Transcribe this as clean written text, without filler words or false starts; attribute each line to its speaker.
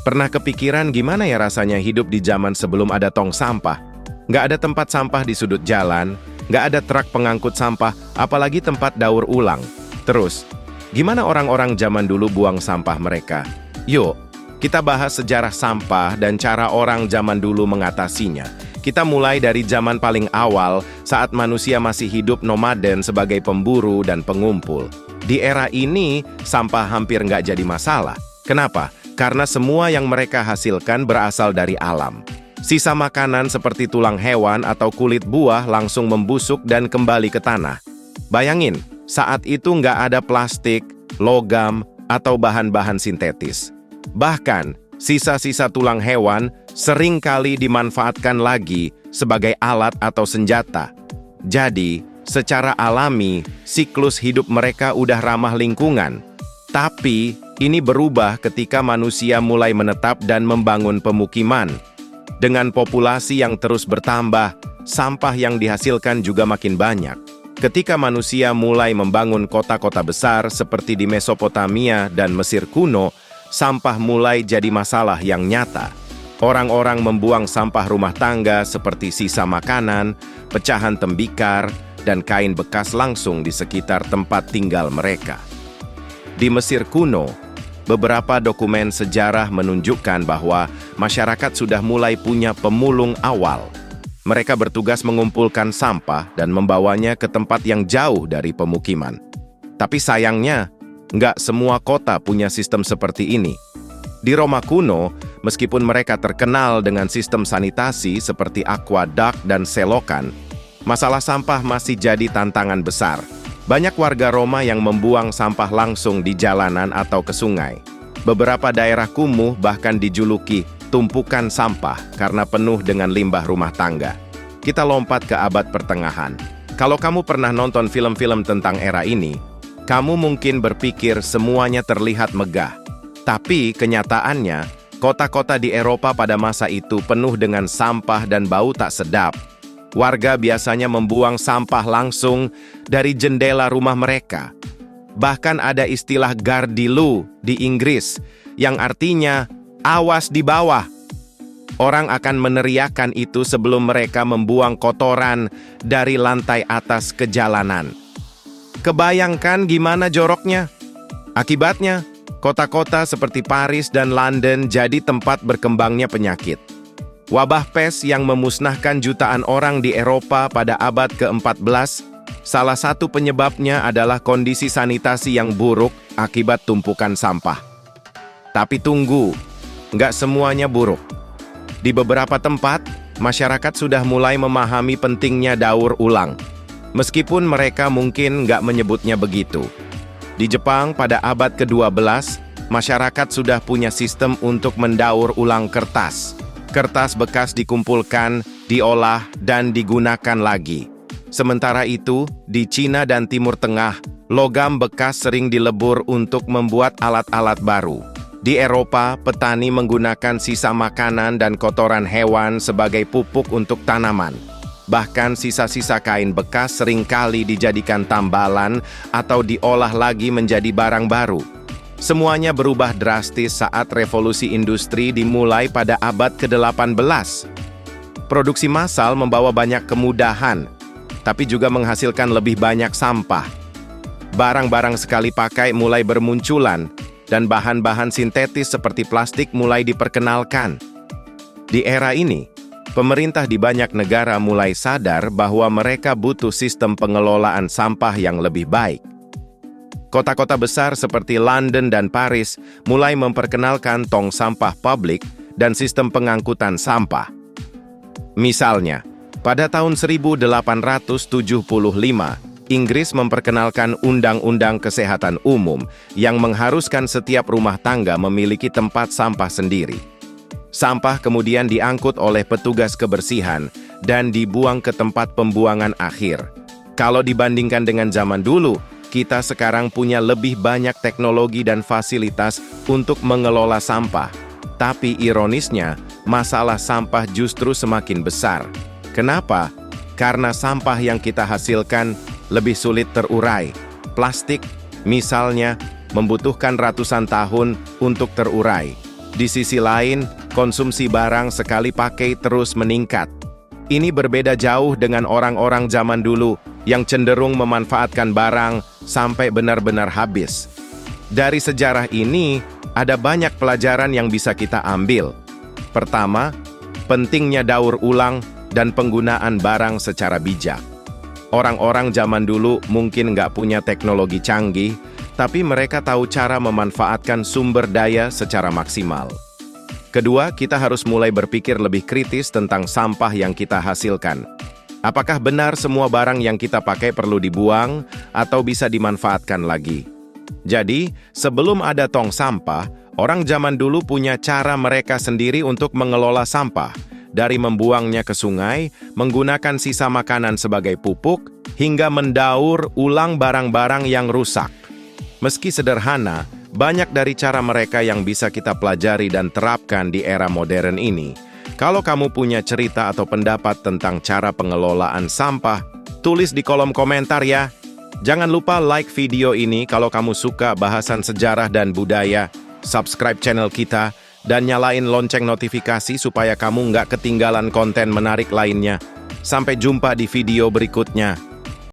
Speaker 1: Pernah kepikiran gimana ya rasanya hidup di zaman sebelum ada tong sampah? Nggak ada tempat sampah di sudut jalan, nggak ada truk pengangkut sampah, apalagi tempat daur ulang. Terus, gimana orang-orang zaman dulu buang sampah mereka? Yuk, kita bahas sejarah sampah dan cara orang zaman dulu mengatasinya. Kita mulai dari zaman paling awal, saat manusia masih hidup nomaden sebagai pemburu dan pengumpul. Di era ini, sampah hampir nggak jadi masalah. Kenapa? Karena semua yang mereka hasilkan berasal dari alam. Sisa makanan seperti tulang hewan atau kulit buah langsung membusuk dan kembali ke tanah. Bayangin, saat itu nggak ada plastik, logam, atau bahan-bahan sintetis. Bahkan, sisa-sisa tulang hewan sering kali dimanfaatkan lagi sebagai alat atau senjata. Jadi, secara alami, siklus hidup mereka udah ramah lingkungan. Tapi, ini berubah ketika manusia mulai menetap dan membangun pemukiman. Dengan populasi yang terus bertambah, sampah yang dihasilkan juga makin banyak. Ketika manusia mulai membangun kota-kota besar seperti di Mesopotamia dan Mesir kuno, sampah mulai jadi masalah yang nyata. Orang-orang membuang sampah rumah tangga seperti sisa makanan, pecahan tembikar, dan kain bekas langsung di sekitar tempat tinggal mereka. Di Mesir kuno, beberapa dokumen sejarah menunjukkan bahwa masyarakat sudah mulai punya pemulung awal. Mereka bertugas mengumpulkan sampah dan membawanya ke tempat yang jauh dari pemukiman. Tapi sayangnya, nggak semua kota punya sistem seperti ini. Di Roma kuno, meskipun mereka terkenal dengan sistem sanitasi seperti aqueduct dan selokan, masalah sampah masih jadi tantangan besar. Banyak warga Roma yang membuang sampah langsung di jalanan atau ke sungai. Beberapa daerah kumuh bahkan dijuluki tumpukan sampah karena penuh dengan limbah rumah tangga. Kita lompat ke abad pertengahan. Kalau kamu pernah nonton film-film tentang era ini, kamu mungkin berpikir semuanya terlihat megah. Tapi kenyataannya, kota-kota di Eropa pada masa itu penuh dengan sampah dan bau tak sedap. Warga biasanya membuang sampah langsung dari jendela rumah mereka. Bahkan ada istilah gardilu di Inggris, yang artinya awas di bawah. Orang akan meneriakkan itu sebelum mereka membuang kotoran dari lantai atas ke jalanan. Kebayangkan gimana joroknya? Akibatnya, kota-kota seperti Paris dan London jadi tempat berkembangnya penyakit. Wabah pes yang memusnahkan jutaan orang di Eropa pada abad ke-14, salah satu penyebabnya adalah kondisi sanitasi yang buruk akibat tumpukan sampah. Tapi tunggu, nggak semuanya buruk. Di beberapa tempat, masyarakat sudah mulai memahami pentingnya daur ulang, meskipun mereka mungkin nggak menyebutnya begitu. Di Jepang pada abad ke-12, masyarakat sudah punya sistem untuk mendaur ulang kertas. Kertas bekas dikumpulkan, diolah, dan digunakan lagi. Sementara itu, di Cina dan Timur Tengah, logam bekas sering dilebur untuk membuat alat-alat baru. Di Eropa, petani menggunakan sisa makanan dan kotoran hewan sebagai pupuk untuk tanaman. Bahkan sisa-sisa kain bekas seringkali dijadikan tambalan atau diolah lagi menjadi barang baru. Semuanya berubah drastis saat revolusi industri dimulai pada abad ke-18. Produksi massal membawa banyak kemudahan, tapi juga menghasilkan lebih banyak sampah. Barang-barang sekali pakai mulai bermunculan, dan bahan-bahan sintetis seperti plastik mulai diperkenalkan. Di era ini, pemerintah di banyak negara mulai sadar bahwa mereka butuh sistem pengelolaan sampah yang lebih baik. Kota-kota besar seperti London dan Paris mulai memperkenalkan tong sampah publik dan sistem pengangkutan sampah. Misalnya, pada tahun 1875, Inggris memperkenalkan Undang-Undang Kesehatan Umum yang mengharuskan setiap rumah tangga memiliki tempat sampah sendiri. Sampah kemudian diangkut oleh petugas kebersihan dan dibuang ke tempat pembuangan akhir. Kalau dibandingkan dengan zaman dulu, kita sekarang punya lebih banyak teknologi dan fasilitas untuk mengelola sampah. Tapi ironisnya, masalah sampah justru semakin besar. Kenapa? Karena sampah yang kita hasilkan lebih sulit terurai. Plastik, misalnya, membutuhkan ratusan tahun untuk terurai. Di sisi lain, konsumsi barang sekali pakai terus meningkat. Ini berbeda jauh dengan orang-orang zaman dulu yang cenderung memanfaatkan barang sampai benar-benar habis. Dari sejarah ini, ada banyak pelajaran yang bisa kita ambil. Pertama, pentingnya daur ulang dan penggunaan barang secara bijak. Orang-orang zaman dulu mungkin nggak punya teknologi canggih, tapi mereka tahu cara memanfaatkan sumber daya secara maksimal. Kedua, kita harus mulai berpikir lebih kritis tentang sampah yang kita hasilkan. Apakah benar semua barang yang kita pakai perlu dibuang atau bisa dimanfaatkan lagi? Jadi, sebelum ada tong sampah, orang zaman dulu punya cara mereka sendiri untuk mengelola sampah. Dari membuangnya ke sungai, menggunakan sisa makanan sebagai pupuk, hingga mendaur ulang barang-barang yang rusak. Meski sederhana, banyak dari cara mereka yang bisa kita pelajari dan terapkan di era modern ini. Kalau kamu punya cerita atau pendapat tentang cara pengelolaan sampah, tulis di kolom komentar ya. Jangan lupa like video ini kalau kamu suka bahasan sejarah dan budaya, subscribe channel kita, dan nyalain lonceng notifikasi supaya kamu nggak ketinggalan konten menarik lainnya. Sampai jumpa di video berikutnya.